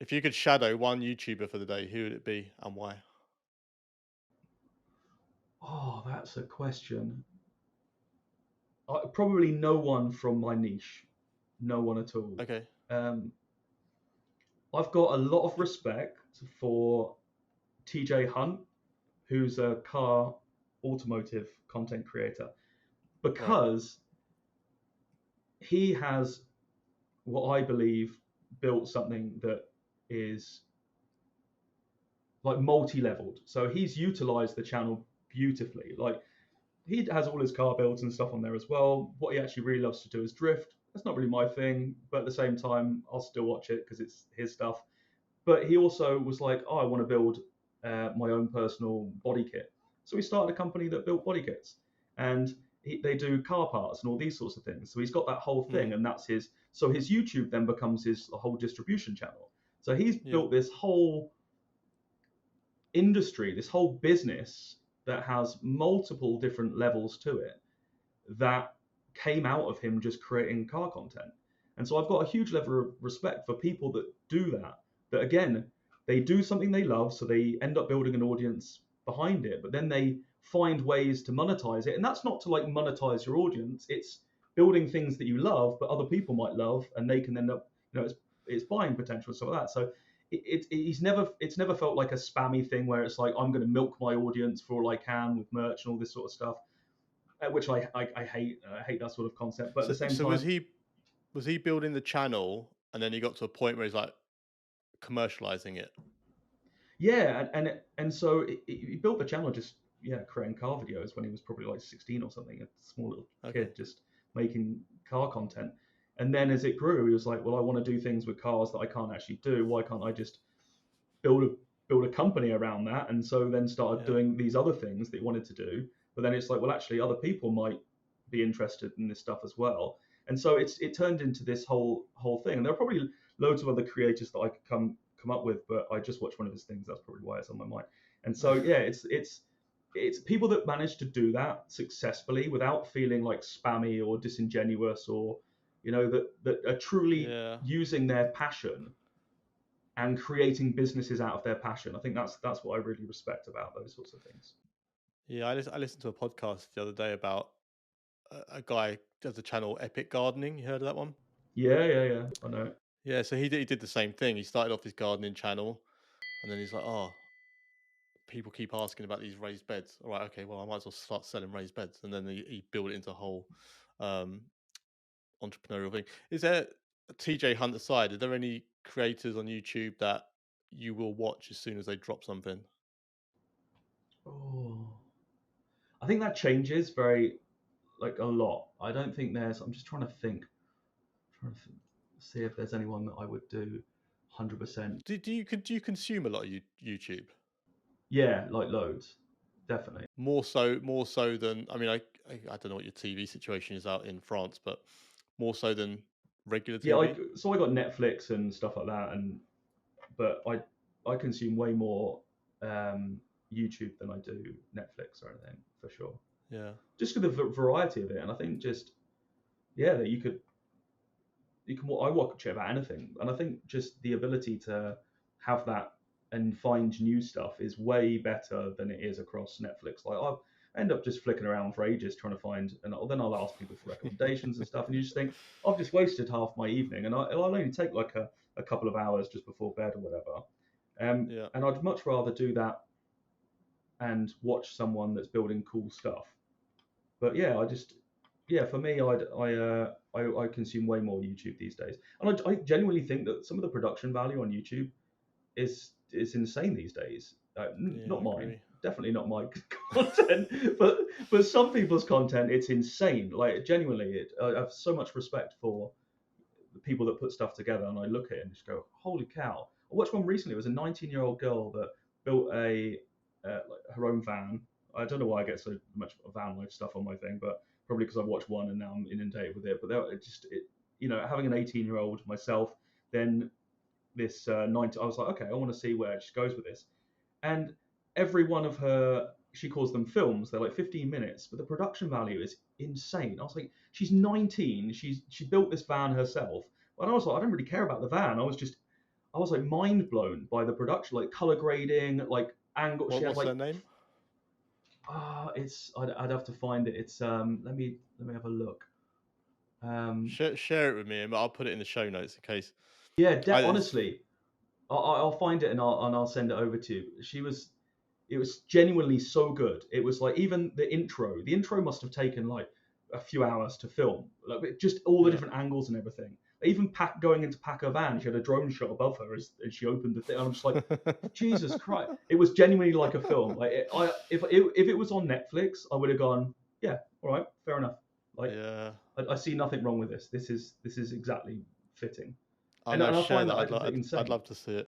If you could shadow one YouTuber for the day, who would it be and why? Oh, that's a question. Probably no one from my niche, no one at all. Okay. Um, I've got a lot of respect for TJ Hunt, who's a car automotive content creator, Right. because he has what I believe built something that is like multi-leveled. So he's utilized the channel beautifully. Like he has all his car builds and stuff on there as well. What he actually really loves to do is drift. That's not really my thing, but at the same time, I'll still watch it because it's his stuff. But he also was like, oh, I want to build my own personal body kit. So he started a company that built body kits, and they do car parts and all these sorts of things. So he's got that whole thing, Mm. and that's his. So his YouTube then becomes his whole distribution channel. So he's Yeah. built this whole industry, this whole business that has multiple different levels to it that came out of him just creating car content. And so I've got a huge level of respect for people that do that. That again, they do something they love, so they end up building an audience behind it, but then they find ways to monetize it. And that's not to like monetize your audience, it's building things that you love, but other people might love, and they can end up, it's buying potential, stuff like that. So it's never felt like a spammy thing where it's like I'm going to milk my audience for all I can with merch and all this sort of stuff, which I hate. I hate that sort of concept. But at So, the same so time, was he building the channel and then he got to a point where he's like commercializing it? yeah, and so he built the channel just creating car videos when he was probably like 16 or something, a small little Okay. kid just making car content. And then as it grew, he was like, well, I want to do things with cars that I can't actually do. Why can't I just build a build a company around that? And so then started Yeah. doing these other things that he wanted to do. But then it's like, well, actually, other people might be interested in this stuff as well. And so it turned into this whole thing. And there are probably loads of other creators that I could come up with, but I just watched one of his things. That's probably why it's on my mind. And so yeah, it's people that manage to do that successfully without feeling like spammy or disingenuous, or that are truly Yeah. using their passion and creating businesses out of their passion. I think that's what I really respect about those sorts of things. Yeah. I listened to a podcast the other day about a guy does a channel Epic Gardening. You heard of that one? Yeah, yeah, yeah. I know. Yeah. So he did the same thing. He started off his gardening channel and then he's like, oh, people keep asking about these raised beds. All right. Okay. Well, I might as well start selling raised beds. And then he built it into a whole um, entrepreneurial thing. Is there TJ Hunt aside? Are there any creators on YouTube that you will watch as soon as they drop something? Oh, I think that changes very like a lot. I don't think there's. I'm just trying to see if there's anyone that I would do 100%. Do you consume a lot of YouTube? Yeah, like loads, definitely. More so than I mean I don't know what your TV situation is out in France, but more so than regular Yeah, TV. so I got Netflix and stuff like that, and but I consume way more um, YouTube than I do Netflix or anything for sure. Yeah, Just for the variety of it, and I think just that you can I watch it about anything, and I think just the ability to have that and find new stuff is way better than it is across Netflix. Like I end up just flicking around for ages trying to find, and then I'll ask people for recommendations and stuff, and you just think I've just wasted half my evening, and it'll only take like a couple of hours just before bed or whatever. yeah, And I'd much rather do that and watch someone that's building cool stuff. But yeah, for me, I consume way more YouTube these days, and I genuinely think that some of the production value on YouTube is insane these days. yeah. I Not mine, agree. definitely not my content, but some people's content, it's insane. Like genuinely, I have so much respect for the people that put stuff together, and I look at it and just go, holy cow! I watched one recently. It was a 19-year-old girl that built like her own van. I don't know why I get so much van life stuff on my thing, but probably because I've watched one and now I'm inundated with it. But having an 18-year-old myself, then this 90, I was like, okay, I want to see where she goes with this. And every one of her, she calls them films. They're like 15 minutes, but the production value is insane. I was like, she's 19. She built this van herself. But I was like, I don't really care about the van. I was like mind blown by the production, like color grading, like angle. She had What's like their name? it's I'd have to find it. It's let me have a look. Um, Share it with me, and I'll put it in the show notes in case. yeah, It's, honestly, I'll find it and I'll send it over to you. It was genuinely so good. It was like even the intro must have taken like a few hours to film, like just all the yeah. different angles and everything. Even going into pack her van, she had a drone shot above her as she opened the thing. And I'm just like, Jesus Christ! It was genuinely like a film. Like if it was on Netflix, I would have gone, yeah, all right, fair enough. Like Yeah. I see nothing wrong with this. This is exactly fitting, Oh and no, I share find that. that I'd completely I'd insane. love to see it.